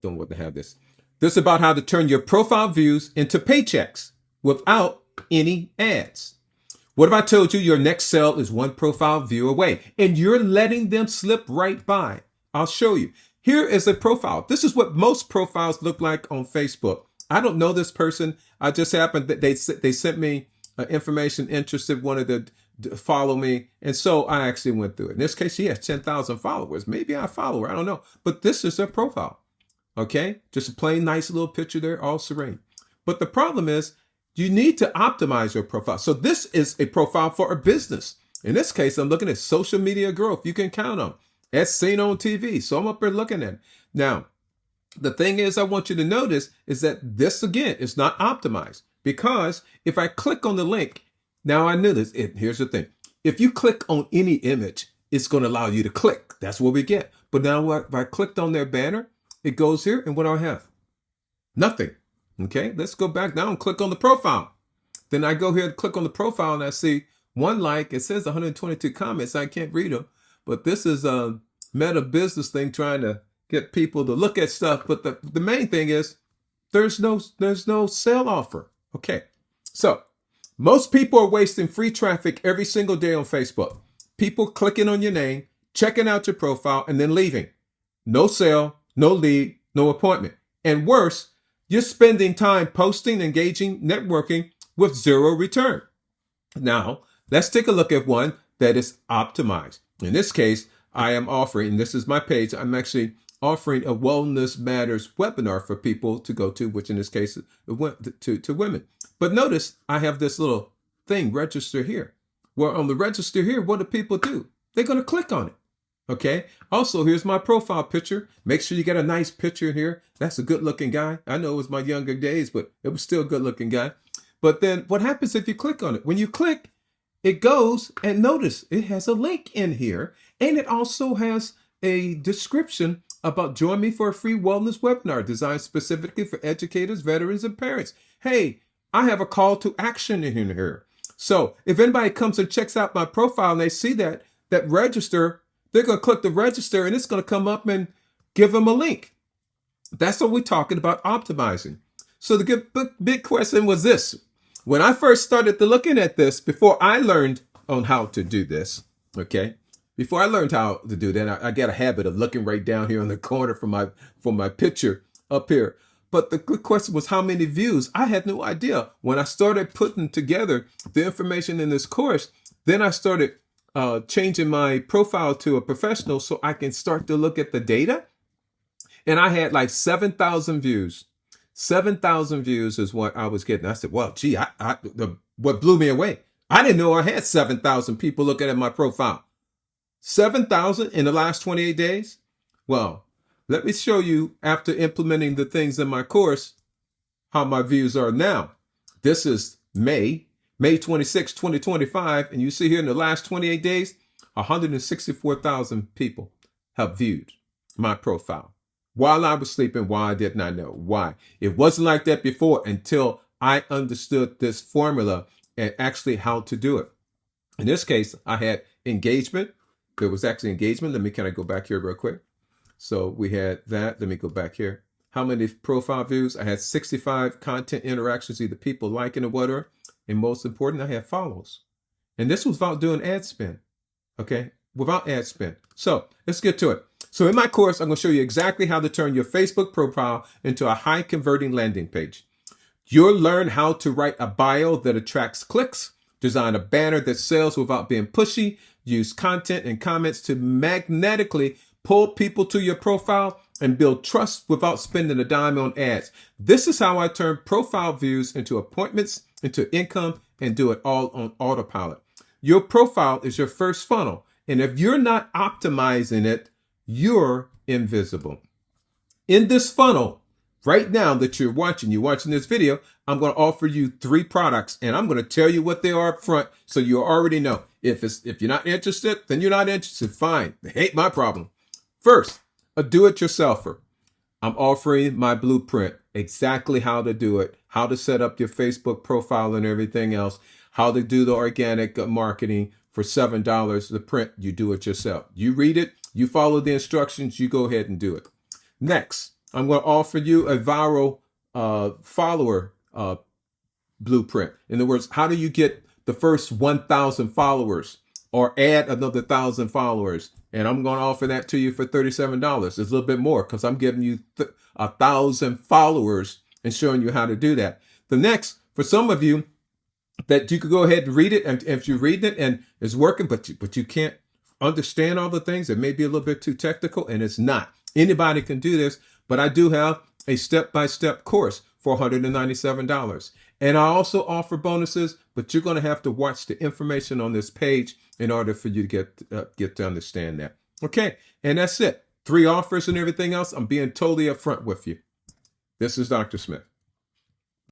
don't want to have this. This is about how to turn your profile views into paychecks without any ads. What if I told you your next sale is one profile view away and you're letting them slip right by? I'll show you. Here is a profile. This is what most profiles look like on Facebook. I don't know this person. I just happened that they sent me information, interested, wanted to follow me. And so I actually went through it. In this case, she has 10,000 followers. Maybe I follow her. I don't know. But this is her profile. Okay. Just a plain, nice little picture there, all serene. But the problem is you need to optimize your profile. So this is a profile for a business. In this case, I'm looking at social media growth. You can count on as seen on TV. So I'm up there looking at it. Now, the thing is, I want you to notice is that this, again, is not optimized, because if I click on the link, now I knew this. Here's the thing. If you click on any image, it's going to allow you to click. That's what we get. But now if I clicked on their banner, it goes here. And what do I have? Nothing. Okay, let's go back down and click on the profile. Then I go here and click on the profile and I see one like. It says 122 comments. I can't read them. But this is a meta business thing trying to get people to look at stuff. But the main thing is there's no sale offer. Okay. So most people are wasting free traffic every single day on Facebook. People clicking on your name, checking out your profile, and then leaving. No sale, no lead, no appointment. And worse, you're spending time posting, engaging, networking with zero return. Now, let's take a look at one that is optimized. In this case, I am offering, and this is my page, I'm actually offering a Wellness Matters webinar for people to go to, which in this case went to women. But notice I have this little thing, register here. Well, on the register here, what do people do? They're going to click on it. Okay. Also, here's my profile picture. Make sure you get a nice picture here. That's a good looking guy. I know it was my younger days, but it was still a good looking guy. But then what happens if you click on it? When you click, it goes, and notice it has a link in here, and it also has a description about join me for a free wellness webinar designed specifically for educators, veterans, and parents. Hey, I have a call to action in here. So if anybody comes and checks out my profile and they see that register, they're going to click the register and it's going to come up and give them a link. That's what we're talking about, optimizing. So the big question was this. When I first started looking at this, before I learned on how to do this, okay, before I learned how to do that, I got a habit of looking right down here in the corner from my picture up here. But the good question was how many views? I had no idea. When I started putting together the information in this course, then I started changing my profile to a professional so I can start to look at the data. And I had like 7,000 views. 7,000 views is what I was getting. I said, well, gee, what blew me away? I didn't know I had 7,000 people looking at my profile. 7,000 in the last 28 days? Well, let me show you after implementing the things in my course, how my views are now. This is May 26, 2025. And you see here in the last 28 days, 164,000 people have viewed my profile. While I was sleeping, why didn't I know? Why? It wasn't like that before until I understood this formula and actually how to do it. In this case, I had engagement. There was actually engagement. Let me kind of go back here real quick. So we had that. Let me go back here. How many profile views? I had 65 content interactions, either people liking or whatever. And most important, I had follows. And this was without doing ad spend. Okay? Without ad spend. So let's get to it. So in my course, I'm going to show you exactly how to turn your Facebook profile into a high converting landing page. You'll learn how to write a bio that attracts clicks, design a banner that sells without being pushy, use content and comments to magnetically pull people to your profile, and build trust without spending a dime on ads. This is how I turn profile views into appointments, into income, and do it all on autopilot. Your profile is your first funnel. And if you're not optimizing it, you're invisible. In this funnel, right now that you're watching this video, I'm going to offer you 3 products, and I'm going to tell you what they are up front so you already know. If you're not interested, then you're not interested. Fine. It ain't my problem. First, a do-it-yourselfer. I'm offering my blueprint, exactly how to do it, how to set up your Facebook profile and everything else, how to do the organic marketing for $7 the print. You do it yourself. You read it, you follow the instructions, you go ahead and do it. Next, I'm going to offer you a viral follower blueprint. In other words, how do you get the first 1,000 followers or add another 1,000 followers? And I'm going to offer that to you for $37. It's a little bit more because I'm giving you 1,000 followers and showing you how to do that. The next, for some of you, that you could go ahead and read it, and if you're reading it and it's working, but you can't understand all the things, it may be a little bit too technical, and it's not. Anybody can do this, but I do have a step-by-step course for $197. And I also offer bonuses, but you're going to have to watch the information on this page in order for you to get to understand that. Okay, and that's it. 3 offers and everything else. I'm being totally upfront with you. This is Dr. Smith.